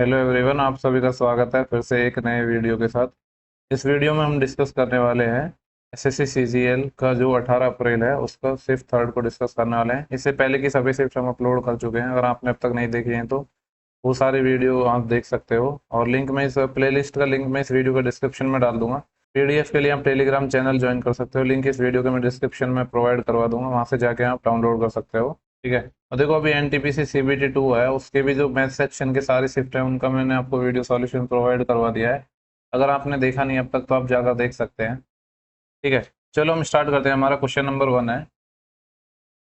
Hello everyone, आप सभी का स्वागत है फिर से एक नए वीडियो के साथ। इस वीडियो में हम डिस्कस करने वाले हैं एसएससी सीजीएल का जो 18 अप्रैल है उसका शिफ्ट थर्ड को डिस्कस करने वाले हैं। इससे पहले की सभी शिफ्ट हम अपलोड कर चुके हैं। अगर आपने अब तक नहीं देखी हैं तो वो सारी वीडियो आप देख सकते हो, और लिंक में इस प्लेलिस्ट का लिंक मैं इस वीडियो के डिस्क्रिप्शन में डाल दूंगा। पीडीएफ के लिए आप टेलीग्राम चैनल ज्वाइन कर सकते हो, लिंक इस वीडियो के मैं डिस्क्रिप्शन में प्रोवाइड करवा दूंगा, वहां से जाके आप डाउनलोड कर सकते हो। ठीक है। और देखो, अभी एनटीपीसी सीबीटी 2 है, उसके भी जो मैथ सेक्शन के सारे शिफ्ट है उनका मैंने आपको वीडियो सॉल्यूशन प्रोवाइड करवा दिया है। अगर आपने देखा नहीं अब तक तो आप जाकर देख सकते हैं। ठीक है। चलो हम स्टार्ट करते हैं। हमारा क्वेश्चन नंबर 1 है।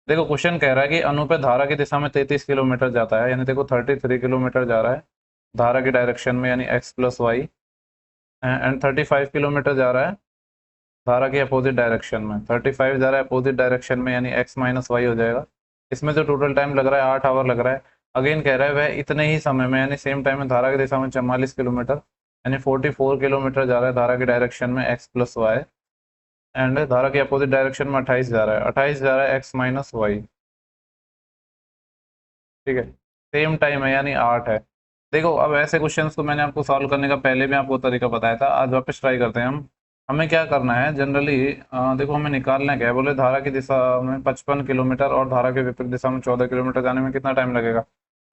देखो, क्वेश्चन कह रहा है कि अनुप्रस्थ धारा की दिशा में 33 किलोमीटर जाता है, यानी देखो 33 किलोमीटर जा रहा है धारा की डायरेक्शन में, यानी X plus Y. And 35 kilometre जा रहा है धारा की अपोजिट डायरेक्शन में। 35 जा रहा है अपोजिट डायरेक्शन में, यानी एक्स माइनस वाई हो जाएगा। इसमें जो टोटल टाइम लग रहा है 8 आवर लग रहा है। अगेन कह रहा है वह इतने ही समय में, यानी सेम टाइम में धारा की दिशा में 44 किलोमीटर यानी 44 किलोमीटर जा रहा है धारा की डायरेक्शन में एक्स प्लस वाई। एंड धारा की अपोजिट डायरेक्शन में 28 जा रहा है, 28 जा रहा है एक्स माइनस वाई। ठीक है। सेम टाइम है यानी 8 है। देखो, अब ऐसे क्वेश्चंस को मैंने आपको सॉल्व करने का पहले भी आपको तरीका बताया था, आज वापस ट्राई करते हैं हम। हमें क्या करना है जनरली, देखो हमें निकालना क्या है, बोले धारा की दिशा में 55 किलोमीटर और धारा के विपरीत दिशा में 14 किलोमीटर जाने में कितना टाइम लगेगा।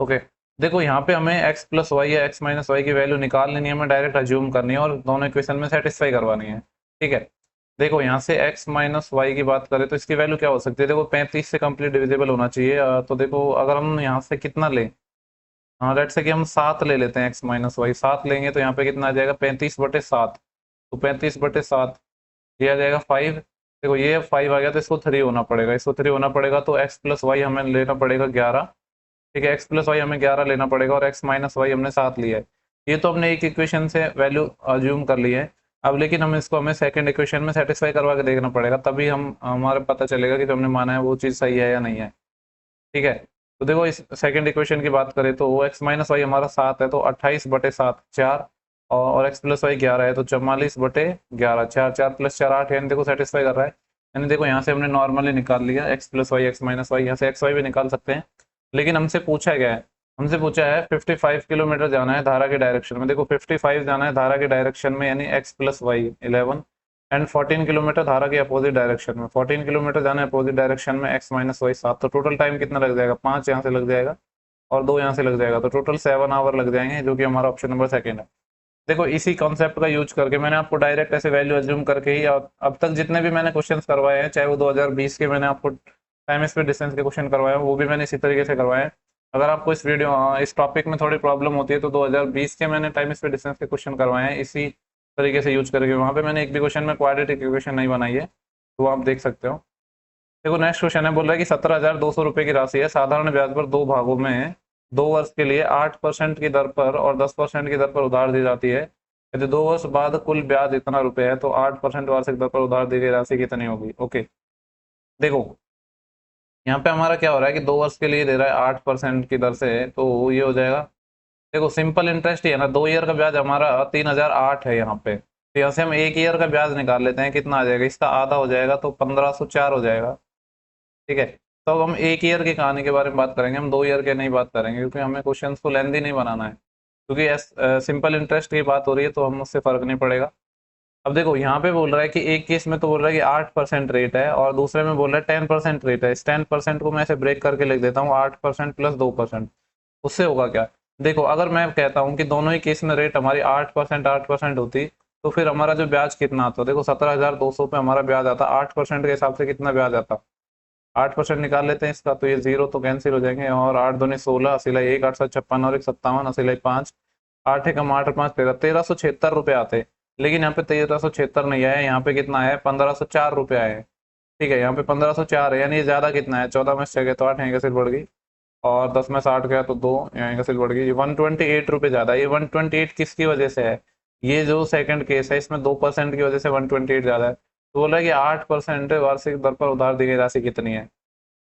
ओके। देखो, यहाँ पे हमें एक्स प्लस वाई या एक्स माइनस वाई की वैल्यू निकाल लेनी है, हमें डायरेक्ट अज्यूम करनी है और दोनों इक्वेशन में सेटिस्फाई करवानी है। ठीक है। देखो, यहाँ से x माइनस वाई की बात करें तो इसकी वैल्यू क्या हो सकती है। देखो, 35 से कंप्लीट डिविजिबल होना चाहिए। तो देखो, अगर हम यहाँ से कितना लें, हाँ लेट्स से कि हम 7 ले लेते हैं, x माइनस वाई 7 लेंगे तो यहाँ पे कितना आ जाएगा 35/7। तो 35/7 ये आ जाएगा 5। देखो, ये 5 आ गया तो इसको 3 होना पड़ेगा, इसको 3 होना पड़ेगा तो x प्लस वाई हमें लेना पड़ेगा 11। ठीक है, x प्लस वाई हमें 11 लेना पड़ेगा और x माइनस वाई हमने 7 लिया है। ये तो हमने एक इक्वेशन से वैल्यू अज्यूम कर ली है। अब लेकिन हम इसको हमें सेकंड इक्वेशन में सेटिस्फाई करवा के देखना पड़ेगा, तभी हम हमारे पता चलेगा कि जो हमने माना है वो चीज़ सही है या नहीं है। ठीक है। तो देखो, इस सेकंड इक्वेशन की बात करें तो वो एक्स माइनस वाई हमारा 7 है, तो 28/7 4, और एक्स प्लस वाई 11 है तो 44/11 4, 4 प्लस 4 8, यानी देखो सेटिस्फाई कर रहा है। यानी देखो, यहाँ से हमने नॉर्मली निकाल लिया X plus Y X minus Y, यहाँ से एक्स वाई भी निकाल सकते हैं। लेकिन हमसे पूछा गया है, हमसे पूछा है 55 किलोमीटर जाना है धारा के डायरेक्शन में। देखो, 55 जाना है धारा के डायरेक्शन में, यानी X plus Y 11। And 14 kilometre धारा के अपोजिट डायरेक्शन में, 14 किलोमीटर जाना है अपोजिट डायरेक्शन में एक्स माइनस वाई 7। तो टोटल टाइम कितना लग जाएगा, 5 यहाँ से लग जाएगा और 2 यहाँ से लग जाएगा, तो टोटल 7 आवर लग जाएंगे, जो कि हमारा ऑप्शन नंबर सेकंड है। देखो, इसी कॉन्सेप्ट का यूज करके मैंने आपको डायरेक्ट ऐसे वैल्यू अज्यूम करके ही, अब तक जितने भी मैंने क्वेश्चंस करवाए हैं, चाहे वो 2020 के मैंने आपको टाइम स्पीड डिस्टेंस के क्वेश्चन करवाए हैं, वो भी मैंने इसी तरीके से करवाए हैं। अगर आपको इस टॉपिक में थोड़ी प्रॉब्लम होती है तो 2020 के मैंने टाइम स्पीड डिस्टेंस के क्वेश्चन करवाए हैं इसी तरीके से यूज करके। वहाँ पे मैंने एक भी क्वेश्चन में क्वाड्रेटिक इक्वेशन नहीं बनाई है, तो आप देख सकते हो। देखो, नेक्स्ट क्वेश्चन है, बोल रहा है कि 17,200 रुपये की राशि है, साधारण ब्याज पर 2 भागों में 2 वर्ष के लिए 8% की दर पर और 10% की दर पर उधार दी जाती है। यदि 2 वर्ष बाद कुल ब्याज इतना रुपए है तो 8% वार्षिक दर पर उधार दी गई राशि कितनी होगी। ओके। देखो, यहाँ पे हमारा क्या हो रहा है कि 2 वर्ष के लिए दे रहा है 8% की दर से, तो ये हो जाएगा, देखो सिंपल इंटरेस्ट ही है ना, 2 ईयर का ब्याज हमारा 3008 है यहाँ पे, तो यहाँ से हम 1 ईयर का ब्याज निकाल लेते हैं, कितना आ जाएगा, इसका आधा हो जाएगा तो 1504 हो जाएगा। ठीक है। तो अब हम 1 ईयर की कहानी के बारे में बात करेंगे, हम 2 ईयर के नहीं बात करेंगे, क्योंकि हमें क्वेश्चन को लेंदी नहीं बनाना है, क्योंकि सिंपल इंटरेस्ट की बात हो रही है तो हम उससे फर्क नहीं पड़ेगा। अब देखो, यहाँ पे बोल रहा है कि एक केस में तो बोल रहा है कि 8% रेट है और दूसरे में बोल रहा है 10% रेट है। इस 10% को मैं ऐसे ब्रेक करके लिख देता हूँ, 8% प्लस 2%। उससे होगा क्या, देखो अगर मैं कहता हूँ कि दोनों ही केस में रेट हमारी 8% होती, तो फिर हमारा जो ब्याज कितना आता, देखो 17,200 पे हमारा ब्याज आता, 8% के हिसाब से कितना ब्याज आता, 8% निकाल लेते हैं इसका, तो ये जीरो तो कैंसिल हो जाएंगे, और 8 दूनी 16, असीला 1, 8 7 56 और 1 57, असीला 5, 8 एकम 8 5 13, 1376 रुपये आते। लेकिन यहाँ पे 1376 नहीं आया, यहाँ पे कितना है 1504 रुपये आए हैं। ठीक है, यहाँ पे 1504 है, यानी ये ज्यादा कितना है, 14 में से 6 गए तो 8, यहाँ का सिर्फ बढ़ गई, और 10 में से 8 गया तो 2, यहाँ का सिर्फ बढ़ गई, 128 रुपये ज्यादा। ये 128 किसकी वजह से है, ये जो सेकंड केस है इसमें 2% की वजह से 128 ज्यादा है। तो बोल रहा है कि 8% वार्षिक दर पर उधार दी गई राशि कितनी है।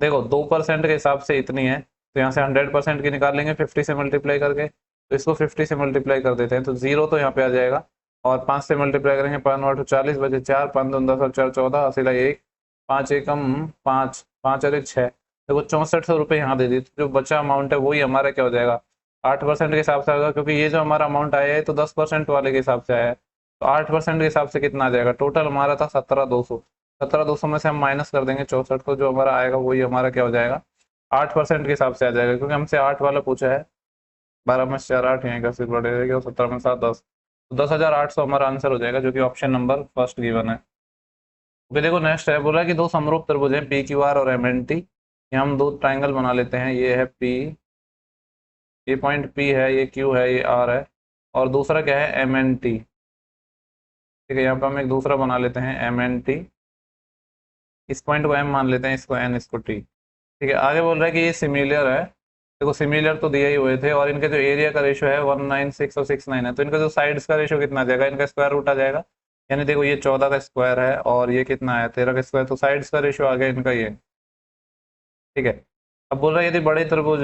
देखो, 2% के हिसाब से इतनी है, तो यहाँ से 100% की निकाल लेंगे 50 से मल्टीप्लाई करके, तो इसको 50 से मल्टीप्लाई कर देते हैं तो जीरो तो यहाँ पे आ जाएगा, और 5 से मल्टीप्लाई करेंगे 5 8 40 बचे 4, 5 2 10 और 4 14, असीला 1, 5 एकम 5, 5 और 1 6, देखो 6400 रुपये यहाँ दे दी, तो जो बचा अमाउंट है वही हमारा क्या हो जाएगा, 8% के हिसाब से आएगा, क्योंकि ये जो हमारा अमाउंट आया है तो 10% वाले के हिसाब से आया है। तो 8% के हिसाब से कितना आ जाएगा, टोटल हमारा था 17,200। 17,200 में से हम माइनस कर देंगे 64, तो जो हमारा आएगा वही हमारा क्या हो जाएगा, 8% के हिसाब से आ जाएगा, क्योंकि हमसे 8 वाला पूछा है। 12 में 4 8, यहाँ का सिर्फ बढ़ेगा, 17 में 7 10, तो 10,800 हमारा आंसर हो जाएगा, जो कि ऑप्शन नंबर फर्स्ट गिवन है। ओके, देखो नेक्स्ट है, बोला कि दो समरूप त्रिभुज हैं पी क्यू आर और एम एन टी। हम दो ट्राइंगल बना लेते हैं, ये है पी, ये पॉइंट पी है, ये क्यू है, ये आर है, और दूसरा क्या है, एम एन टी। ठीक है, यहाँ पे हम एक दूसरा बना लेते हैं एम एन टी, इस पॉइंट को एम मान लेते हैं, इसको एन, इसको टी। ठीक है, आगे बोल रहा है कि ये सिमिलर है। देखो सिमिलर तो दिए ही हुए थे, और इनके जो एरिया का रेशो है 196 और 69 है, तो इनका जो साइड्स का रेशो कितना आ जाएगा, इनका स्क्वायर रूट आ जाएगा। यानी देखो ये 14 का स्क्वायर है और ये कितना है, 13 का स्क्वायर, तो साइड्स का रेशो आ गया इनका ये। ठीक है, अब बोल रहा है यदि बड़े त्रिभुज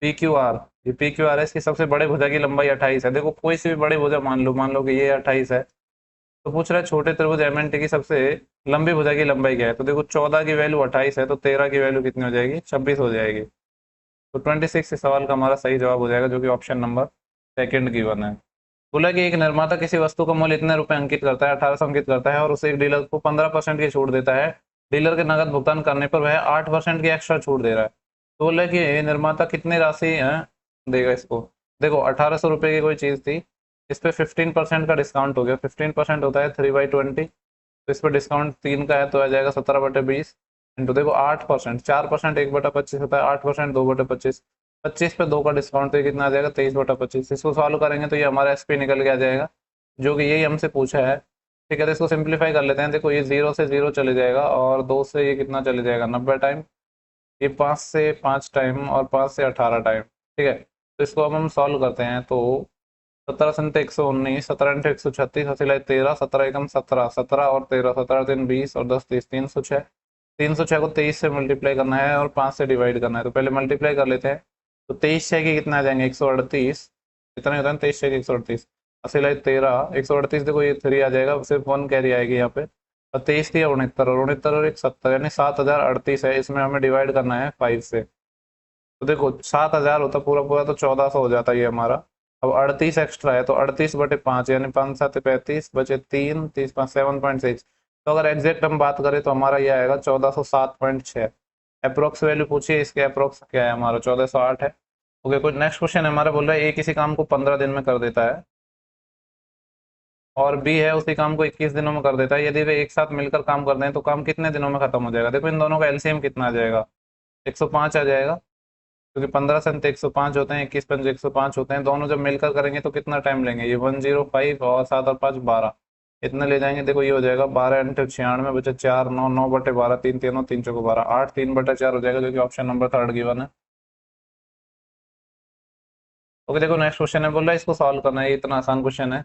पी क्यू आर, ये पी क्यू आर है, इसकी सबसे बड़े भुजा की लंबाई 28 है। देखो कोई सी भी बड़ी भुजा मान लो कि ये 28 है, तो पूछ रहा है छोटे त्रिभुज एम एन टी की सबसे लंबी भुजा की लंबाई क्या है। तो देखो 14 की वैल्यू 28 है, तो 13 की वैल्यू कितनी हो जाएगी, 26 हो जाएगी। तो 26 इस सवाल का हमारा सही जवाब हो जाएगा, जो कि ऑप्शन नंबर सेकंड गिवन है। बोला कि एक निर्माता किसी वस्तु का मूल्य इतने रुपए अंकित करता है, 1800 अंकित करता है, और उसे एक डीलर को 15% की छूट देता है। डीलर के नगद भुगतान करने पर वह 8% की एक्स्ट्रा छूट दे रहा है। तो बोला कि निर्माता कितनी राशि देगा इसको। देखो 1800 रुपये की कोई चीज थी, इस पे 15% का डिस्काउंट हो गया। 15% होता है 3/20, तो इस पर डिस्काउंट 3 का है, तो आ जाएगा 17/20 इंटू, देखो 8%, 4% 1/25 होता है, 8% 2/25, 25 पे 2 का डिस्काउंट, तो ये कितना आ जाएगा, 23/25। इसको सॉल्व करेंगे तो ये हमारा एसपी निकल के आ जाएगा, जो कि यही हमसे पूछा है। ठीक है, तो इसको सिंप्लीफाई कर लेते हैं। देखो ये 0 से 0 चले जाएगा, और 2 से ये कितना चले जाएगा, 90 टाइम, ये 5 से 5 टाइम, और 5 से 18 टाइम। ठीक है, तो इसको अब हम सॉल्व करते हैं। तो 17 संत 119, 17 इंटू 136, हसीला 13, 17 एकम 17, 17 और 13, 17 3 20 और 10 30, 306। 306 को 23 से मल्टीप्लाई करना है और 5 से डिवाइड करना है, तो पहले मल्टीप्लाई कर लेते हैं। तो 23 छः के कितना आ जाएंगे, 138, इतना होता है 23 छः के 138, हसीला 13, 138, देखो ये 3 आ जाएगा, सिर्फ 1 कैरी आएगी यहाँ पे, और 23 थी 69, और 69 और 170, यानी 7038 है। इसमें हमें डिवाइड करना है 5 से। तो देखो 7000 होता पूरा पूरा, तो 1400 हो जाता है ये हमारा। अब 38 एक्स्ट्रा है, तो 38/5, यानी 5 7 35, बचे 3, 30 5 7.6। तो अगर एग्जैक्ट हम बात करें तो हमारा ये आएगा 1407.6। अप्रोक्स वैल्यू पूछिए, इसके अप्रोक्स क्या है हमारा, 1408 है। ओके, कोई नेक्स्ट क्वेश्चन है हमारा, बोल रहा है ए किसी काम को 15 दिन में कर देता है, और बी है उसी काम को 21 दिनों में कर देता है। यदि वे एक साथ मिलकर काम करते हैं तो काम कितने दिनों में खत्म हो जाएगा। देखो इन दोनों का एलसीएम कितना आ जाएगा, 105 आ जाएगा, क्योंकि 15 से 105 होते हैं, 21 पंज 105 होते हैं, दोनों जब मिलकर करेंगे तो कितना टाइम लेंगे, ये 105, और 7 और 5 12, इतने ले जाएंगे। देखो ये हो जाएगा 12 इंटू 96, बचे 4, 9, 9/12, 3 3 3 चौको 12, 8, 3/4 हो जाएगा, जो कि ऑप्शन नंबर थर्ड गिवन है। ओके, देखो नेक्स्ट क्वेश्चन है, बोल रहा है इसको सॉल्व करना है, ये इतना आसान क्वेश्चन है।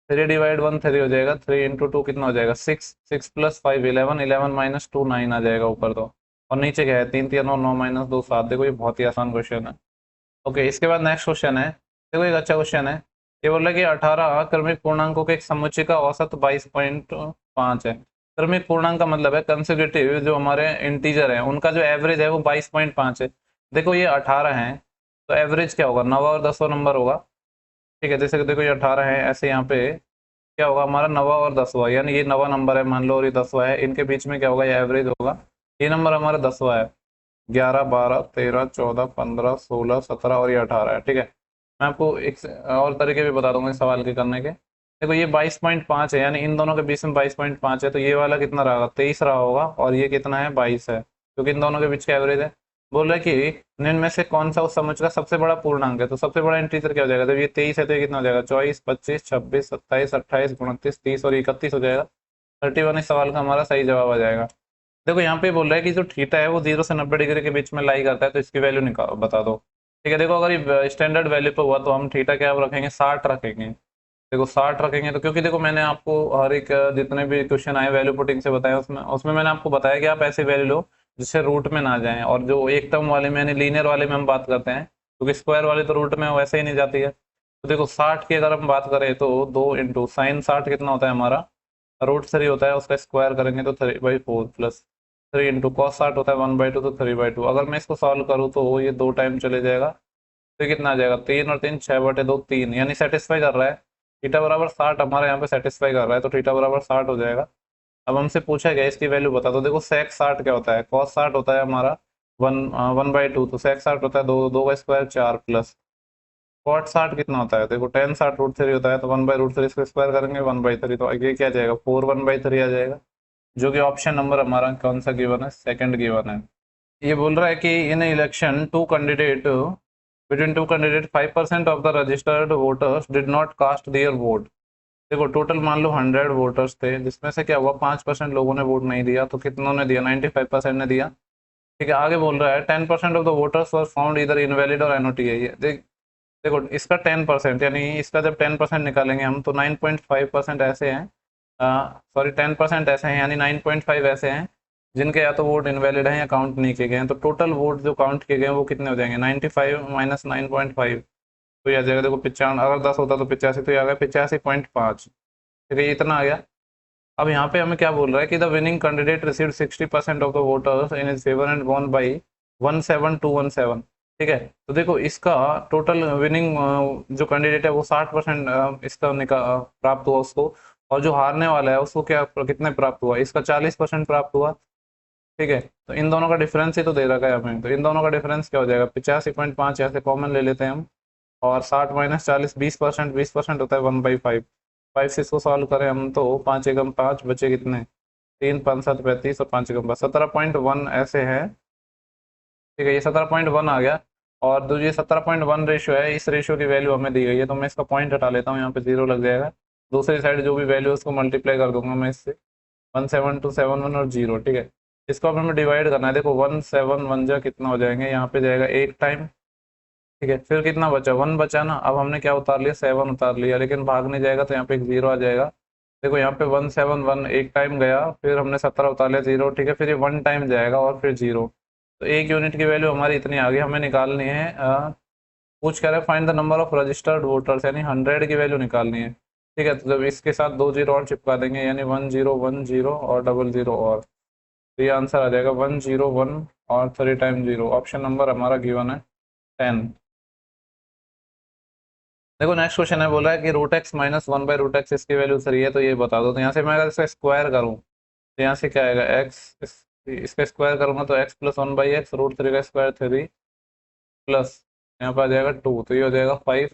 3/1 3 हो जाएगा, 3 इंटू 2 कितना हो जाएगा, 6, 6 प्लस 5 11, 11 माइनस 2 9 आ जाएगा ऊपर तो, और नीचे क्या है, 3 3 9, 9 माइनस 2 7। देखो ये बहुत ही आसान क्वेश्चन है। ओके, इसके बाद नेक्स्ट क्वेश्चन है, देखो एक अच्छा क्वेश्चन है। ये बोल रहा है कि 18 क्रमिक पूर्णांकों के एक समुच्चय का औसत 22.5 है। क्रमिक पूर्णांक का मतलब है कंसेक्यूटिव, जो हमारे इंटीजर है उनका जो एवरेज है वो 22.5 है। देखो ये 18 है, तो एवरेज क्या होगा, 9वां और 10वां नंबर होगा। ठीक है, जैसे कि देखो ये 18 है, ऐसे यहाँ पे क्या होगा हमारा 9वां और 10वां, यानी ये 9वां नंबर है मान लो, और ये 10वां है, इनके बीच में क्या होगा, ये एवरेज होगा। ये नंबर हमारा 10वां है, 11 12 13 14 15 16 17 और ये 18 है। ठीक है, मैं आपको एक और तरीके भी बता दूंगा इस सवाल के करने के। देखो ये 22.5 है, यानी इन दोनों के बीच में 22.5 है, तो ये वाला कितना रहा, 23 रहा होगा, और ये कितना है, 22 है, क्योंकि इन दोनों के बीच का एवरेज है। बोल रहा है कि इनमें से कौन सा उस समुच्चय का सबसे बड़ा पूर्णांक है, तो सबसे बड़ा इंटीजर क्या हो जाएगा, जब ये 23 है तो ये कितना हो जाएगा, 24 25 26 27 28 29 30 और 31 हो जाएगा। 31 इस सवाल का हमारा सही जवाब आ जाएगा। देखो यहाँ पे बोल रहा है कि जो थीटा है वो 0 से 90 डिग्री के बीच में लाई करता है, तो इसकी वैल्यू निकाल बता दो। ठीक है, देखो अगर ये स्टैंडर्ड वैल्यू पे हुआ तो हम थीटा क्या रखेंगे, 60 रखेंगे। देखो 60 रखेंगे, तो क्योंकि देखो मैंने आपको हर एक जितने भी क्वेश्चन आए वैल्यू पुटिंग से बताया, उसमें उसमें मैंने आपको बताया कि आप ऐसे वैल्यू लो जिससे रूट में ना जाएं, और जो एक टर्म वाले में यानी लीनियर वाले में हम बात करते हैं, क्योंकि स्क्वायर वाले तो रूट में वैसे ही नहीं जाती है। तो देखो 60 की अगर हम बात करें तो 2 इंटू साइन 60 कितना होता है हमारा, √3 होता है, उसका स्क्वायर करेंगे तो 3/4 प्लस 3 इंटू कॉस 60 होता है 1/2, तो 3/2। अगर मैं इसको सॉल्व करूँ तो ये 2 टाइम चले जाएगा, तो ये कितना आ जाएगा, 3 और 3 6/2 3, यानी सेटिस्फाई कर रहा है। थीटा बराबर 60 हमारे यहाँ पे सेटिस्फाई कर रहा है, तो थीटा बराबर 60 हो जाएगा। अब हमसे पूछा गया इसकी वैल्यू बता दो। देखो सेक 60 क्या होता है, कॉस 60 होता है हमारा 1/2, तो सेक 60 होता है 2 का स्क्वायर 4 प्लस कॉट 60 कितना होता है, देखो टेन 60 √3 होता है, तो 1/√3 इसको स्क्वायर करेंगे 1/3, तो ये क्या आ जाएगा 4 1/3 आ जाएगा, जो कि ऑप्शन नंबर हमारा कौन सा गिवन है, सेकंड गिवन है। ये बोल रहा है कि in election two candidate between two candidate 5% of the registered voters did not cast their vote. देखो टोटल मान लो 100 वोटर्स थे, जिसमें से क्या हुआ 5% लोगों ने वोट नहीं दिया, तो कितनों ने दिया 95% ने दिया। ठीक है, आगे बोल रहा है 10% of the voters were found इधर इनवैलिड और एनओटी है। ये देखो इसका 10%, यानी इसका जब 10% निकालेंगे हम, तो 9.5% ऐसे हैं, सॉरी 10% ऐसे हैं, यानी 9.5 ऐसे हैं जिनके या तो वोट इनवैलिड हैं या काउंट नहीं किए गए हैं। तो टोटल वोट जो काउंट किए गए हैं वो कितने हो जाएंगे, 95 माइनस 9.5, तो ये आ जाएगा देखो 95, अगर 10 होता तो 85, तो ये आ गया 85.5। ठीक है, ये इतना आ गया। अब यहाँ पे हमें क्या बोल रहा है कि the winning candidate received 60% of the voters in his favour and won by 17217। ठीक है, तो देखो इसका टोटल विनिंग जो कैंडिडेट है वो 60% इसका प्राप्त हुआ उसको, और जो हारने वाला है उसको क्या कितने प्राप्त हुआ, इसका 40% प्राप्त हुआ। ठीक है, तो इन दोनों का डिफरेंस ही तो दे रखा है हमें, तो इन दोनों का डिफरेंस क्या हो जाएगा 85.5, ऐसे कॉमन ले लेते हैं हम, और 60 माइनस 40 20%, 20% होता है 1/5। 5 से इसको सॉल्व करें हम तो 5 एकम 5 बचे कितने, 3 5 7 35 और 5 एकम 5 17.1 ऐसे है। ठीक है, ये 17.1 आ गया। और जो ये 17.1 रेशियो है, इस रेशियो की वैल्यू हमें दी गई है, तो मैं इसका पॉइंट हटा लेता हूँ, यहाँ पे 0 लग जाएगा। दूसरी साइड जो भी वैल्यू है उसको मल्टीप्लाई कर दूंगा मैं इससे, 17271 और 0। ठीक है, इसको अब हमें डिवाइड करना है। देखो 1 7 1 जा कितना हो जाएंगे, यहाँ पे जाएगा 8 टाइम। ठीक है, फिर कितना बचा 1 बचा ना, अब हमने क्या उतार लिया 7 उतार लिया, लेकिन भाग नहीं जाएगा तो यहाँ पे एक 0 आ जाएगा। देखो यहाँ पे 1 7 1 एक टाइम गया, फिर हमने 17 उतार लिया 0। ठीक है, फिर ये 1 टाइम जाएगा और फिर 0, तो 1 यूनिट की वैल्यू हमारी इतनी आ गई, हमें निकालनी है। पूछ कह रहे हैं find the number of registered voters, यानी 100 की वैल्यू निकालनी है। ठीक है, तो जब इसके साथ 2 0 और चिपका देंगे, यानी 1 0 1 0 और डबल 0 और, तो ये आंसर आ जाएगा 1 0 1 और 3 टाइम 0। ऑप्शन नंबर हमारा गिवन है 10। देखो नेक्स्ट क्वेश्चन है, बोला है कि √x माइनस 1/√x इसकी वैल्यू 3 है, तो ये बता दो। तो यहाँ से मैं अगर इसका स्क्वायर करूँ तो यहाँ से क्या आएगा इसका स्क्वायर करूंगा तो x प्लस 1/x, √3 का स्क्वायर 3 प्लस यहाँ पर आ जाएगा 2, तो ये हो जाएगा 5।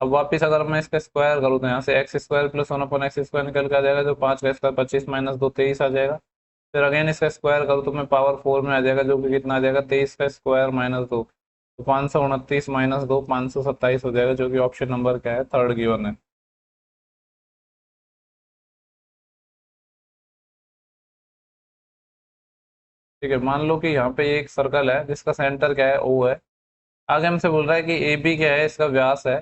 अब वापिस अगर मैं इसका स्क्वायर करूँ तो यहाँ से एक्स स्क्वायर प्लस 1/x² निकल के आ जाएगा, जो 5 का स्क्वायर 25 माइनस 2 23 आ जाएगा। फिर अगेन इसका स्क्वायर करूँ तो मैं पावर 4 में आ जाएगा, जो कि कितना आ जाएगा 23 का स्क्वायर माइनस 2, तो 529 माइनस 2 527 हो जाएगा, जो कि ऑप्शन नंबर क्या है, थर्ड गिवन है। ठीक है, मान लो कि यहाँ पे एक सर्कल है जिसका सेंटर क्या है O है। आगे हमसे बोल रहा है कि ए बी क्या है, इसका व्यास है।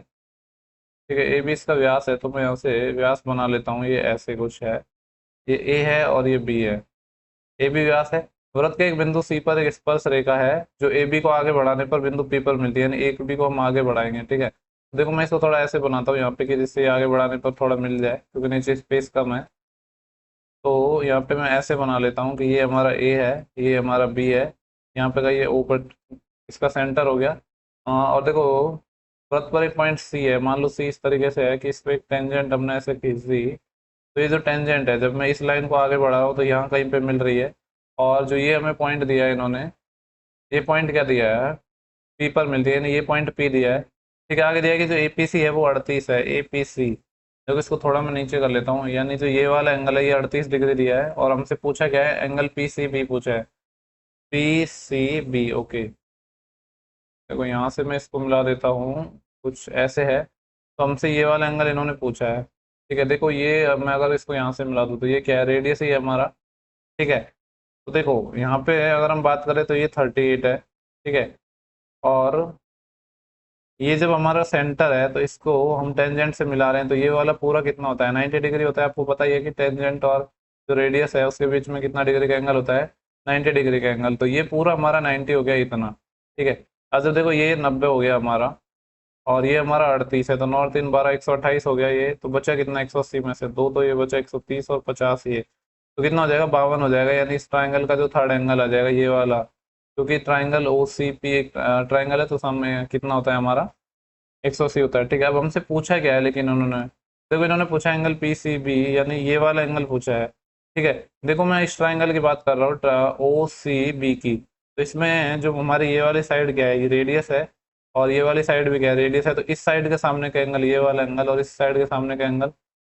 ठीक है, ए बी इसका व्यास है, तो मैं यहाँ से व्यास बना लेता हूँ, ये ऐसे कुछ है, ये ए है और ये बी है। ए बी व्यास है। वृत्त के एक बिंदु सी पर एक स्पर्श रेखा है जो ए बी को आगे बढ़ाने पर बिंदु पी पर मिलती है, यानी एक बी को हम आगे बढ़ाएंगे। ठीक है, देखो मैं इसको थोड़ा ऐसे बनाता हूँ यहाँ पे कि जिससे आगे बढ़ाने पर थोड़ा मिल जाए, क्योंकि नीचे स्पेस कम है। तो यहाँ पे मैं ऐसे बना लेता हूँ कि ये हमारा ए है, ये हमारा बी है, यहाँ पे का ये ऊपर इसका सेंटर हो गया। और देखो वृत्त पर एक पॉइंट सी है, मान लो सी इस तरीके से है कि इस पे एक टेंजेंट हमने ऐसे खींच दी, तो ये जो टेंजेंट है, जब मैं इस लाइन को आगे बढ़ा रहा हूँ तो यहाँ कहीं पे मिल रही है। और जो ये हमें पॉइंट दिया है इन्होंने, ये पॉइंट क्या दिया है, पी पर मिलती है, यानी ये पॉइंट पी दिया है। ठीक है, आगे दिया है कि जो एपीसी है वो 38 है, एपीसी। देखो इसको थोड़ा मैं नीचे कर लेता हूँ, यानी जो ये वाला एंगल है ये 38 डिग्री दिया है, और हमसे पूछा क्या है, एंगल पी सी बी पूछा है, पी सी बी। ओके, देखो यहाँ से मैं इसको मिला देता हूँ, कुछ ऐसे है। तो हमसे ये वाला एंगल इन्होंने पूछा है। ठीक है, देखो ये अब मैं अगर इसको यहाँ से मिला दूँ तो ये क्या है, रेडियस ही है हमारा। ठीक है, तो देखो यहाँ पे अगर हम बात करें तो ये 38 है। ठीक है, और ये जब हमारा सेंटर है तो इसको हम टेंजेंट से मिला रहे हैं, तो ये वाला पूरा कितना होता है, 90 डिग्री होता है। आपको पता ही है कि टेंजेंट और जो रेडियस है उसके बीच में कितना डिग्री का एंगल होता है, 90 डिग्री का एंगल। तो ये पूरा हमारा 90 हो गया इतना। ठीक है, अब जब देखो ये 90 हो गया हमारा, और ये हमारा 38 है, तो 9 और 3 12 128 हो गया। ये तो बचा कितना 180 में से 2, तो ये बचा 130 और 50 ये, तो कितना हो जाएगा 52 हो जाएगा, यानी इस ट्राइंगल का जो थर्ड एंगल आ जाएगा ये वाला, क्योंकि ट्राइंगल ओ सी पी एक ट्राइंगल है, तो सामने कितना होता है हमारा 180 होता है। ठीक है, अब हमसे पूछा क्या है, लेकिन उन्होंने देखो इन्होंने पूछा एंगल पी सी बी, यानी ये वाला एंगल पूछा है। ठीक है, देखो मैं इस ट्राइंगल की बात कर रहा हूँ ओ सी बी की, तो इसमें जो हमारी ये वाली साइड क्या है, ये रेडियस है, और ये वाली साइड भी क्या है, रेडियस है। तो इस साइड के सामने का एंगल ये वाला एंगल, और इस साइड के सामने का एंगल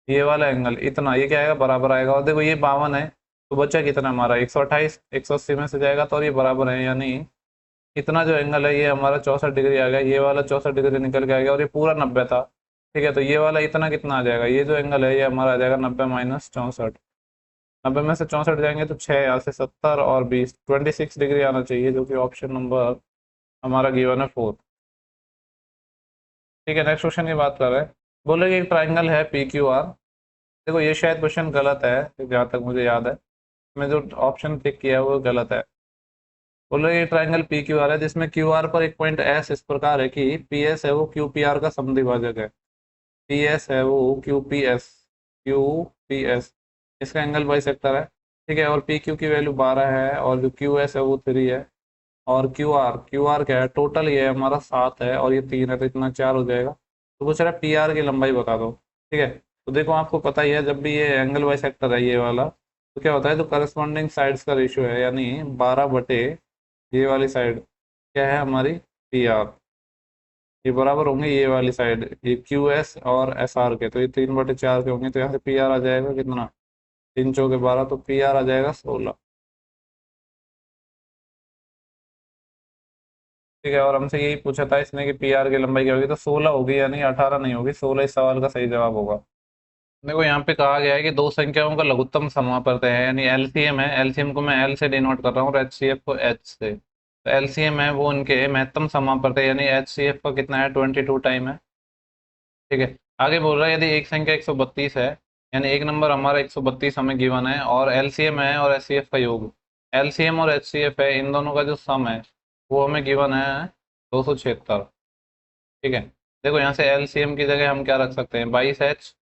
ये वाला एंगल, इतना ये क्या आएगा, बराबर आएगा। और देखो ये 52 है, तो बच्चा कितना हमारा 128, 180 में से जाएगा तो, और ये बराबर है, यानी इतना जो एंगल है ये हमारा 64 डिग्री आ गया, ये वाला 64 डिग्री निकल के आ गया, और ये पूरा 90 था। ठीक है, तो ये वाला इतना कितना आ जाएगा, ये जो एंगल है ये हमारा आ जाएगा 90 माइनस 64। 90 में से 64 जाएंगे तो 6, यहाँ से 70 और 20, 26 डिग्री आना चाहिए, जो कि ऑप्शन नंबर हमारा गिवन है 4। ठीक है, नेक्स्ट क्वेश्चन की बात कर रहे हैं। बोले कि एक ट्राइंगल है पी क्यू आर। देखो ये शायद क्वेश्चन गलत है, जहाँ तक मुझे याद है, मैं जो ऑप्शन टिक किया है वो गलत है। बोलो ये ट्राइंगल पी क्यू आर है, जिसमें क्यू आर पर एक पॉइंट एस इस प्रकार है कि पी एस है वो क्यू पी आर का समद्विभाजक है। पी एस है वो क्यू पी एस इसका एंगल बाइसेक्टर है। ठीक है, और पी क्यू की वैल्यू 12 है, और जो क्यू एस है वो 3 है, और क्यू आर क्या है, टोटल ये हमारा 7 है, और ये 3 है, तो इतना 4 हो जाएगा। तो पूछ रहा है पी आर की लंबाई बता दो। ठीक है, तो देखो आपको पता ही है, जब भी ये एंगल बाइसेक्टर है ये वाला, तो क्या होता है, जो करस्पॉन्डिंग साइड्स का रेशियो है, यानी 12 बटे ये वाली साइड क्या है हमारी पी आर, ये बराबर होंगे ये वाली साइड, ये क्यू एस और एस आर के, तो ये 3/4 के होंगे, तो यहाँ से पी आर आ जाएगा कितना, 3 × 4 = 12, तो पी आर आ जाएगा 16। ठीक है, और हमसे यही पूछा था इसने कि पी आर की लंबाई क्या होगी, तो 16 होगी, यानी 18 नहीं होगी, 16 इस सवाल का सही जवाब होगा। देखो यहाँ पे कहा गया है कि दो संख्याओं का लघुत्तम समापवर्त है, यानी एलसीएम है, एलसीएम को मैं एल से डिनोट कर रहा हूँ और एचसीएफ को एच से। तो एलसीएम है वो उनके महत्तम समापवर्त है, यानी एचसीएफ का कितना है, 22 टाइम है। ठीक है, आगे बोल रहा है यदि एक संख्या 132 है, यानी एक नंबर हमारा 132 हमें गिवन है, और एलसीएम है और एचसीएफ का योग, एलसीएम और एचसीएफ है, इन दोनों का जो सम है वो हमें गिवन है 276। ठीक है, देखो यहाँ से एलसीएम की जगह हम क्या रख सकते हैं, 22H,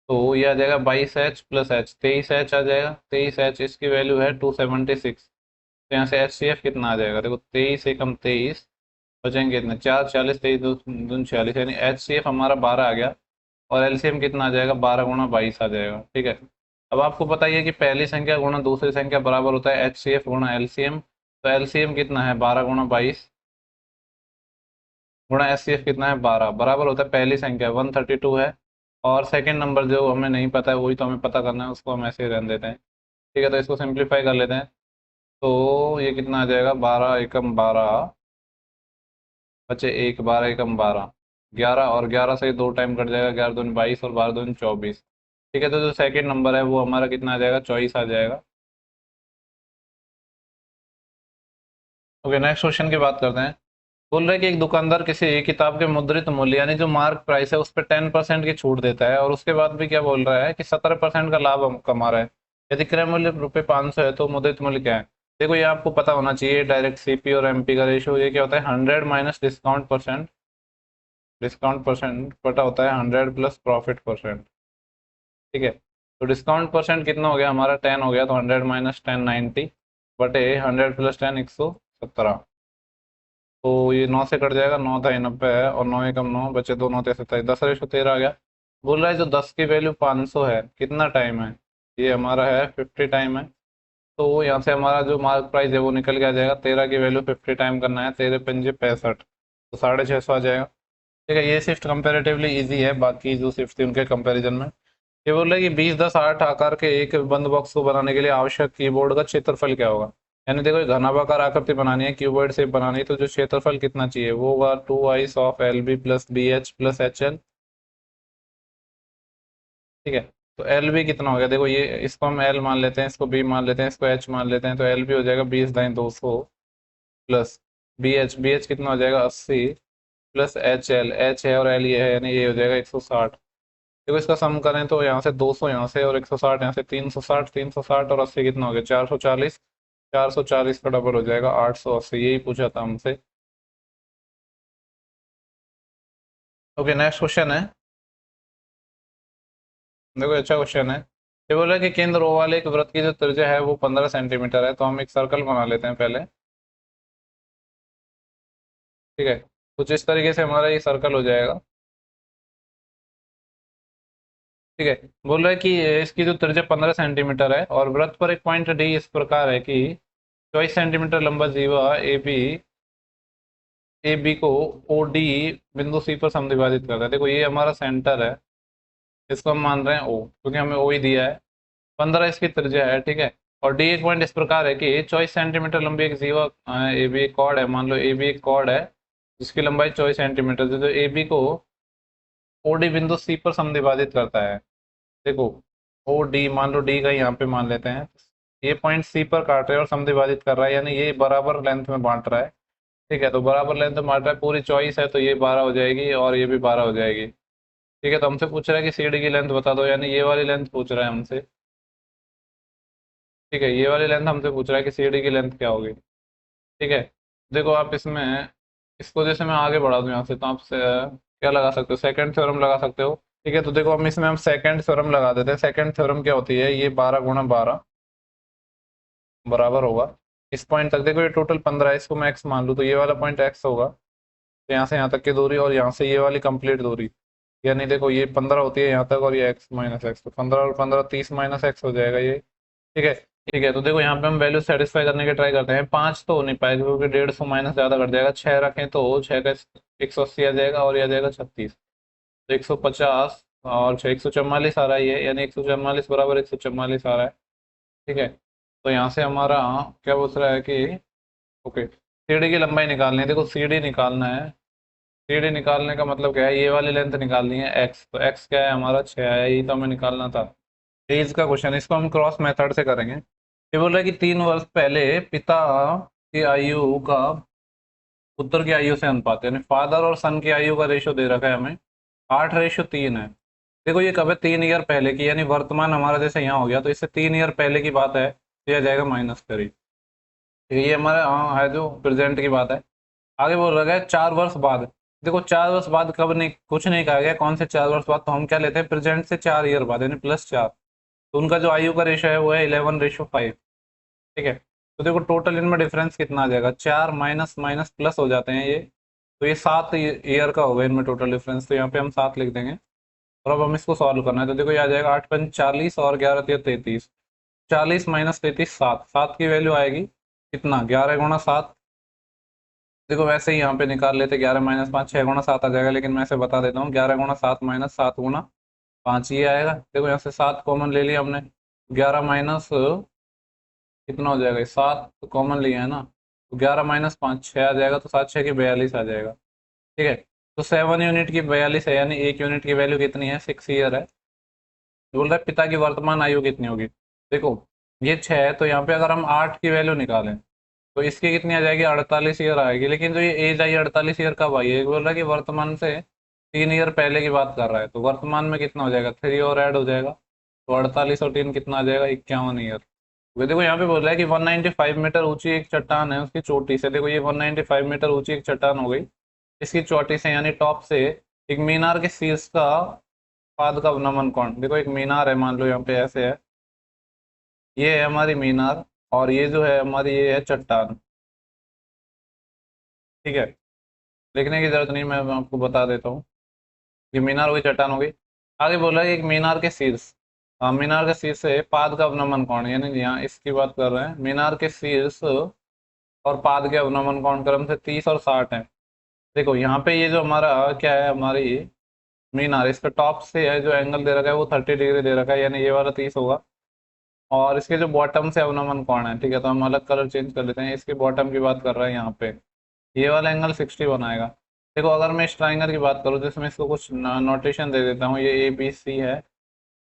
तो ये आ जाएगा 22H प्लस एच, 23H आ जाएगा, 23H इसकी वैल्यू है 276। तो यहाँ से एच सी एफ कितना आ जाएगा, देखो 23 एकम 23, बचेंगे कितने, 4, 40, 23 दून 46, यानी एच सी एफ हमारा 12 आ गया, और एलसीएम कितना आ जाएगा, 12 × 22 आ जाएगा। ठीक है, अब आपको पता ही है कि पहली संख्या गुणा दूसरी संख्या बराबर होता है एच सी एफ गुणा एलसीएम, तो एलसीएम कितना है 12 × 22 गुणा एच सी एफ कितना है 12, बराबर होता है पहली संख्या 132 है, और सेकंड नंबर जो हमें नहीं पता है वही तो हमें पता करना है, उसको हम ऐसे ही रहने देते हैं। ठीक है, तो इसको सिंप्लीफाई कर लेते हैं, तो ये कितना आ जाएगा, 12 × 12 बचे एक, 12 × 12 11, और 11 से 2 टाइम कट जाएगा, 11 दूनी 22 और 12 दूनी 24। ठीक है, तो जो सेकंड नंबर है वो हमारा कितना आ जाएगा, 24 आ जाएगा। ओके, नेक्स्ट क्वेश्चन की बात करते हैं। बोल रहे हैं कि एक दुकानदार किसी एक किताब के मुद्रित मूल्य, यानी जो मार्क प्राइस है उस पर 10% की छूट देता है, और उसके बाद भी क्या बोल रहा है कि 17% का लाभ हम कमा रहा है। यदि क्रय मूल्य ₹500 है तो मुद्रित मूल्य क्या है। देखो ये आपको पता होना चाहिए, डायरेक्ट सीपी और एमपी का रेशियो ये क्या होता है, 100 minus discount percent, discount percent बटा होता है 100 प्लस प्रॉफिट परसेंट। ठीक है, तो डिस्काउंट परसेंट कितना हो गया हमारा, 10 हो गया, तो 100 माइनस 10 90 बटे 100 प्लस 10 117। तो ये 9 से कट जाएगा, 9 था 90 है, और 9 एकम 9 बचे 2, 9 27, 10/13 आ गया। बोल रहा है जो 10 की वैल्यू 500 है, कितना टाइम है, ये हमारा है 50 टाइम है। तो यहाँ से हमारा जो मार्क प्राइस है वो निकल के आ जाएगा, 13 की वैल्यू 50 टाइम करना है, 13×5 = 65, तो 650 आ जाएगा। ठीक है, ये शिफ्ट कंपेरेटिवली इजी है बाकी जो शिफ्ट थी उनके कंपैरिजन में। ये बोल रहा है कि 20, 10, 8 आकार के एक बंद बॉक्स को बनाने के लिए आवश्यक कीबोर्ड का क्षेत्रफल क्या होगा। यानी देखो घनाभाकार आकृति बनानी है, क्यूबॉइड शेप बनानी है, तो जो क्षेत्रफल कितना चाहिए वो होगा 2i of L B plus B H plus H L. ठीक है, तो एल बी कितना हो गया, देखो ये इसको हम एल मान लेते हैं, इसको बी मान लेते हैं, इसको एच मान लेते हैं, तो एल बी हो जाएगा 20×200 प्लस बी एच कितना हो जाएगा 80 प्लस एच एल, एच है और एल ये है, यानी ये हो जाएगा 160। देखो इसका सम करें तो यहाँ से 200 यहाँ से, और 160 यहाँ से, 360, 360 और 80 कितना हो गया 440, 440 का डबल हो जाएगा 880, यही पूछा था हमसे। ओके, नेक्स्ट क्वेश्चन है। देखो अच्छा क्वेश्चन है। ये बोला कि केंद्र ओ वाले एक वृत्त की जो त्रिज्या है वो 15 सेंटीमीटर है, तो हम एक सर्कल बना लेते हैं पहले। ठीक है, कुछ इस तरीके से हमारा ये सर्कल हो जाएगा। ठीक है, बोल रहा है कि इसकी जो त्रिज्या 15 सेंटीमीटर है और वृत्त पर एक पॉइंट डी इस प्रकार है कि 24 सेंटीमीटर लंबा जीवा ए बी को ओ डी बिंदु सी पर समद्विभाजित करता है। देखो ये हमारा सेंटर है, इसको हम मान रहे हैं ओ, क्योंकि हमें ओ ही दिया है। 15 इसकी त्रिज्या है, ठीक है। और डी एक पॉइंट इस प्रकार है कि 24 सेंटीमीटर लंबी एक जीवा ए बी एक कॉर्ड है, मान लो ए बी एक कॉर्ड है जिसकी लंबाई 24 सेंटीमीटर है, जो ए बी को ओ डी बिंदु सी पर समद्विभाजित करता है। देखो ओ डी, मान लो डी का यहाँ पे मान लेते हैं, ये पॉइंट सी पर काट रहा है और समद्विभाजित कर रहा है, यानी ये बराबर लेंथ में बांट रहा है। ठीक है, तो बराबर लेंथ में बांट रहा है, पूरी चॉइस है तो ये 12 हो जाएगी और ये भी 12 हो जाएगी। ठीक है, तो हमसे पूछ रहा है कि सी डी की लेंथ बता दो, यानी ये वाली लेंथ पूछ रहा है हमसे। ठीक है, ये वाली लेंथ हमसे पूछ रहा है कि सी डी की लेंथ क्या होगी। ठीक है, देखो आप इसमें, इसको जैसे मैं आगे बढ़ा दूं यहाँ से, तो आप क्या लगा सकते हो, सेकंड थ्योरम लगा सकते हो। ठीक है, तो देखो हम इसमें हम सेकंड थ्योरम लगा देते हैं। सेकंड थ्योरम क्या होती है, ये 12 × 12 बराबर होगा इस पॉइंट तक। देखो ये टोटल 15 है, इसको मैं एक्स मान लूँ तो ये वाला पॉइंट एक्स होगा, तो यहाँ से यहाँ तक की दूरी और यहाँ से ये वाली कंप्लीट दूरी, यानी देखो ये 15 होती है यहाँ तक और ये एक्स माइनस एक्स, तो 15 और 15 30 माइनस एक्स हो जाएगा ये। ठीक है, ठीक है, तो देखो यहाँ पे हम वैल्यू सेटिस्फाई करने की ट्राई करते हैं। 5 तो हो नहीं पाएगा क्योंकि 150 माइनस ज़्यादा कर जाएगा। 6 रखें तो 6 का 180 आ जाएगा और ये आ जाएगा 36, तो 150 और 6 144 आ रहा है ये, यानी 144 बराबर 144 आ रहा है। ठीक है, तो यहाँ से हमारा क्या पूछ रहा है कि ओके सीढ़ी की लंबाई निकालनी है। देखो सीढ़ी निकालना है, सीढ़ी निकालने का मतलब क्या है, ये वाली लेंथ निकालनी है एक्स, तो एक्स क्या है हमारा 6 है, यही तो हमें निकालना था। तेज का क्वेश्चन, इसको हम क्रॉस मेथड से करेंगे। ये बोल रहा है कि 3 वर्ष पहले पिता की आयु का पुत्र की आयु से अनुपात, यानी फादर और सन की आयु का रेशियो दे रखा है हमें, 8:3 है। देखो ये कब है, 3 ईयर पहले की, यानी वर्तमान हमारा जैसे यहाँ हो गया, तो इससे 3 ईयर पहले की बात है, तो यह जाएगा -3। ये हमारा हाँ है जो प्रेजेंट की बात है। आगे बोल रहा है 4 वर्ष बाद। देखो 4 वर्ष बाद कब, नहीं कुछ नहीं कहा गया कौन से 4 वर्ष बाद, तो हम क्या लेते हैं प्रेजेंट से 4 ईयर बाद, यानी +4। तो उनका जो आयु का रेशो है वो है 11:5। ठीक है, तो देखो टोटल इनमें डिफरेंस कितना आ जाएगा, 4 माइनस माइनस प्लस हो जाते हैं ये, तो ये 7 ईयर का होगा इनमें टोटल डिफरेंस, तो यहाँ पे हम 7 लिख देंगे। और अब हम इसको सॉल्व करना है, तो देखो ये आ जाएगा 8×5 = 40 और 11×3 = 33। 40 माइनस 33 7, 7 की वैल्यू आएगी कितना, 11 × 7। देखो वैसे ही यहाँ पे निकाल लेते, 11 - 5 6 × 7 आ जाएगा, लेकिन मैं इसे बता देता हूँ, 11 × 7 माइनस 7 × 5 ये आएगा। देखो यहाँ से 7 कॉमन ले लिया हमने, 11 माइनस कितना हो जाएगा, 7 कॉमन लिया है ना, तो 11 - 5 6 आ जाएगा, तो 7×6 = 42 आ जाएगा। ठीक है, तो 7 यूनिट की 42 है, यानी 1 यूनिट की वैल्यू कितनी है, 6 ईयर है। बोल रहा है पिता की वर्तमान आयु कितनी होगी। देखो ये 6 है, तो यहाँ पे अगर हम 8 की वैल्यू निकालें तो इसकी कितनी आ जाएगी, 48 ईयर आएगी। लेकिन जो ये एज आई 48 ईयर कब आई है, बोल रहा है कि वर्तमान से 3 ईयर पहले की बात कर रहा है, तो वर्तमान में कितना हो जाएगा, 3 और ऐड हो जाएगा, तो 48 और 3 कितना आ जाएगा, 51 ईयर। तो देखो यहाँ पे बोल रहा है कि 195 मीटर ऊंची एक चट्टान है, उसकी चोटी से, देखो ये 195 मीटर ऊंची एक चट्टान हो गई, इसकी चोटी से यानी टॉप से एक मीनार के शीर्ष का पाद का नमन कोण, देखो एक मीनार है, मान लो यहाँ पे ऐसे है, ये है हमारी मीनार और ये जो है हमारी ये है चट्टान। ठीक है, लिखने की जरूरत नहीं, मैं आपको बता देता हूँ, ये मीनार हुई चट्टान हो गई। आगे बोला है एक मीनार के शीर्ष, हाँ मीनार के शीर्ष से पाद का अवनमन कोण, यानी यहाँ इसकी बात कर रहे हैं, मीनार के शीर्ष और पाद के अवनमन कोण क्रम से 30 और 60 है। देखो यहाँ पे ये जो हमारा क्या है, हमारी मीनार, इसका टॉप से है जो एंगल दे रखा है वो 30 डिग्री दे रखा है, यानी ये वाला 30 होगा। और इसके जो बॉटम से अवनमन कोण है, ठीक है, तो हम अलग कलर चेंज कर लेते हैं, इसकी बॉटम की बात कर रहे हैं यहाँ पे, ये वाला एंगल 60 बनाएगा। देखो अगर मैं इस ट्राइंगल की बात करूँ, जिसमें इसको कुछ नोटेशन दे देता हूँ, ये ABC है,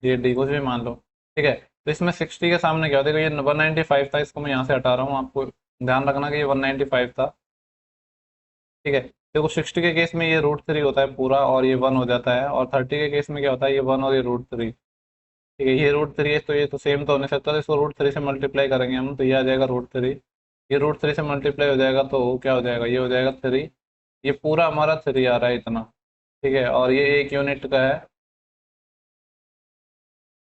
ये D कुछ भी मान लो। ठीक है, तो इसमें 60 के सामने क्या, देखो ये 195 था, इसको मैं यहाँ से हटा रहा हूँ, आपको ध्यान रखना कि ये 195 था। ठीक है, देखो 60 के केस में ये √3 होता है पूरा और ये 1 हो जाता है, और 30 के केस में क्या होता है, ये 1 और ये √3। ठीक है, ये √3 है, तो ये तो सेम तो हो नहीं सकता, तो इसको √3 से मल्टीप्लाई करेंगे हम, तो ये आ जाएगा √3, ये √3 से मल्टीप्लाई हो जाएगा तो क्या हो जाएगा, ये हो जाएगा 3, ये पूरा हमारा 3 आ रहा है इतना। ठीक है, और ये 1 यूनिट का है।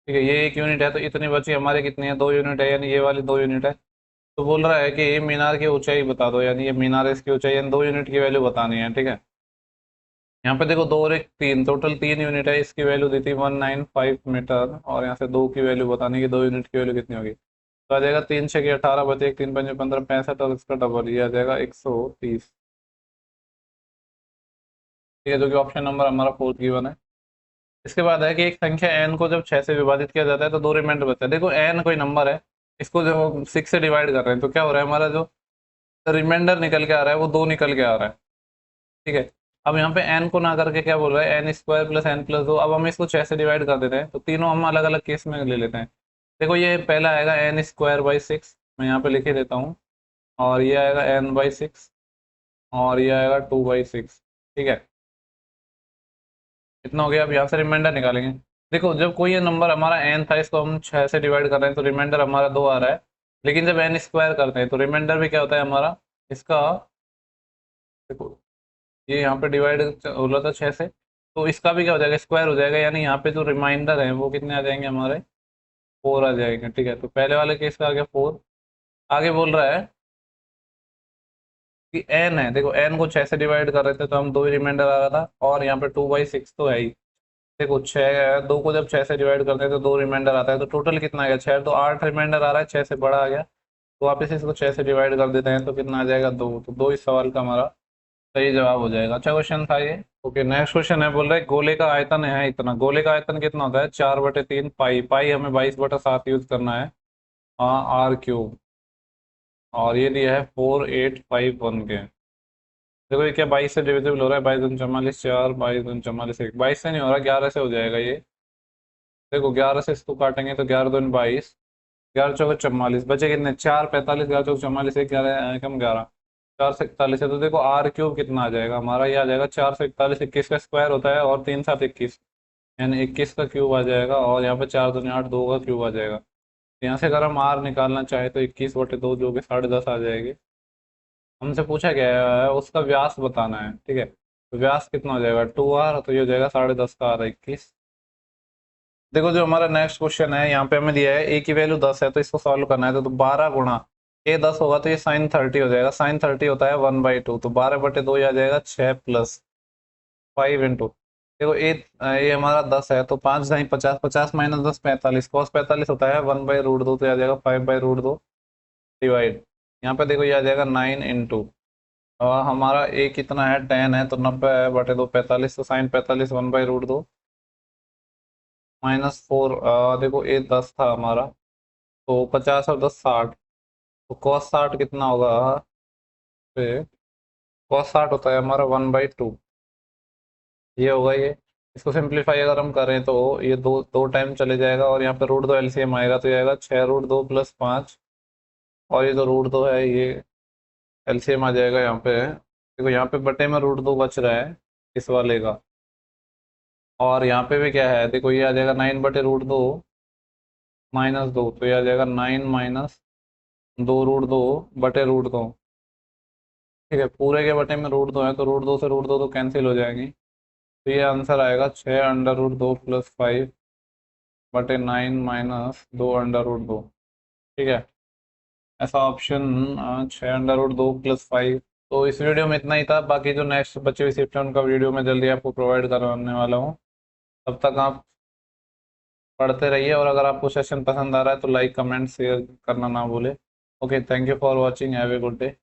ठीक है, ये 1 यूनिट है, तो इतनी बची हमारे कितनी है, 2 यूनिट है, यानी ये वाली 2 यूनिट है। तो बोल रहा है कि मीनार की ऊंचाई बता दो, यानी ये मीनार, इसकी ऊंचाई, यानी 2 यूनिट की वैल्यू बतानी है, ठीक है। यहाँ पे देखो 2 और 1 3, टोटल 3 यूनिट है, इसकी वैल्यू दी थी 195 मीटर, और यहाँ से 2 की वैल्यू बतानी कि 2 यूनिट की वैल्यू कितनी होगी। तो आ जाएगा 3 6 18 बचे 1 3 5 15 65, और इसका डबल ये आ जाएगा 130, ठीक है, जो कि ऑप्शन नंबर हमारा फोर्थ गिवन है। इसके बाद है कि एक संख्या n को जब 6 से विभाजित किया जाता है तो 2 रिमाइंडर बचता है। देखो n कोई नंबर है, इसको जब हम 6 से डिवाइड कर रहे हैं तो क्या हो रहा है, हमारा जो रिमाइंडर निकल के आ रहा है वो 2 निकल के आ रहा है, ठीक है। अब यहाँ पे n को ना करके क्या बोल रहा है, n square plus n plus 2। अब हम इसको 6 से डिवाइड कर देते हैं, तो तीनों हम अलग अलग केस में ले लेते हैं। देखो ये पहला आएगा n² बाई 6, मैं यहाँ पे लिख ही देता हूँ, और ये आएगा n/6, और ये आएगा 2/6, ठीक है। इतना हो गया। अब यहाँ से रिमाइंडर निकालेंगे। देखो जब कोई ये नंबर हमारा n था, इसको हम 6 से डिवाइड कर रहे हैं तो रिमाइंडर हमारा 2 आ रहा है, लेकिन जब n स्क्वायर करते हैं तो रिमाइंडर भी क्या होता है हमारा, इसका, देखो ये यहाँ पे डिवाइड हो रहा था 6 से, तो इसका भी क्या हो जाएगा, स्क्वायर हो जाएगा, यानी यहाँ पे जो रिमाइंडर है वो कितने आ जाएंगे हमारे, 4 आ जाएंगे, ठीक है। तो पहले वाले केस का आ गया 4। आगे बोल रहा है कि n है, देखो n को 6 से डिवाइड कर रहे थे तो हम 2 ही रिमाइंडर आ रहा था, और यहाँ पे 2/6 तो है ही। देखो 6 2 को जब 6 से डिवाइड करते हैं तो 2 रिमाइंडर आता है, तो टोटल कितना आ गया, 6, तो 8 रिमाइंडर आ रहा है, 6 से बड़ा आ गया। तो वापस इसको 6 से डिवाइड कर देते हैं तो कितना आ जाएगा, 2। तो 2 इस सवाल का हमारा सही जवाब हो जाएगा। अच्छा क्वेश्चन था ये। ओके, नेक्स्ट क्वेश्चन है, बोल रहे गोले का आयतन है इतना। गोले का आयतन कितना होता है, 4/3 पाई। पाई हमें 22/7 यूज करना है, हाँ, r³ और ये दिया है 4851 के। देखो ये क्या 22 से डिविजिबल हो रहा है, 22×44 4, 22×44 1, 22 से नहीं हो रहा, 11 से हो जाएगा ये। देखो 11 से इसको काटेंगे तो 11×2 = 22, 11×4 = 44, बचे कितने, 4×45, 11×4 = 44, 1 11 कम 11, 4 से 41 है। तो देखो r³ कितना आ जाएगा हमारा, ये आ जाएगा 4 से 41, 21 का स्क्वायर होता है, और 3×7 = 21, यानी 21 का क्यूब आ जाएगा, और यहाँ पे 4×2 = 8, 2 का क्यूब आ जाएगा। तो यहाँ से अगर हम r निकालना चाहे तो 21/2 जो कि 10.5 आ जाएगी। हमसे पूछा गया है उसका व्यास बताना है, ठीक है। तो व्यास कितना हो जाएगा, 2r, तो ये हो जाएगा 10.5 का r 21। देखो जो हमारा नेक्स्ट क्वेश्चन है, यहाँ पे हमें दिया है a की वैल्यू 10 है, तो इसको सॉल्व करना है। तो 12 गुणा a 10 होगा तो ये sin 30 हो जाएगा। sin 30 होता है 1/2, तो 12/2 ये आ जाएगा 6 + 5 इंटू, देखो ये हमारा 10 है, तो 5×50, 50 - 10 45, cos 45 होता है 1/√2, तो ये आ जाएगा 5/√2 डिवाइड, यहाँ पे देखो ये आ जाएगा 9 इंटू, हमारा a कितना है, 10 है, तो 90/2 45, तो sin 45 1/√2 -4, देखो a 10 था हमारा, तो 50 और 10 60, तो cos 60 कितना होगा, फिर cos 60 होता है हमारा 1/2, ये होगा ये। इसको सिंप्लीफाई अगर हम करें तो ये दो दो टाइम चले जाएगा, और यहाँ पे √2 एलसीएम आएगा, तो ये आएगा 6√2 + 5, और ये जो √2 है ये एलसीएम आ जाएगा यहाँ पे। देखो यहाँ पे बटे में √2 बच रहा है इस वाले का, और यहाँ पे भी क्या है, देखो ये आ जाएगा 9/√2 -2, तो ये आ जाएगा 9 - 2√2 बटे √2, ठीक है। पूरे के बटे में √2 है, तो √2 से √2 तो कैंसिल हो जाएंगी, तो ये आंसर आएगा 6√2 + 5 बटे 9 - 2√2, ठीक है। ऐसा ऑप्शन 6√2 + 5। तो इस वीडियो में इतना ही था, बाकी जो नेक्स्ट बचे हुए शिफ्ट है उनका वीडियो मैं जल्दी आपको प्रोवाइड करवाने वाला हूँ। तब तक आप पढ़ते रहिए, और अगर आपको सेशन पसंद आ रहा है तो लाइक कमेंट शेयर करना ना भूले। Okay, thank you for watching, have a good day.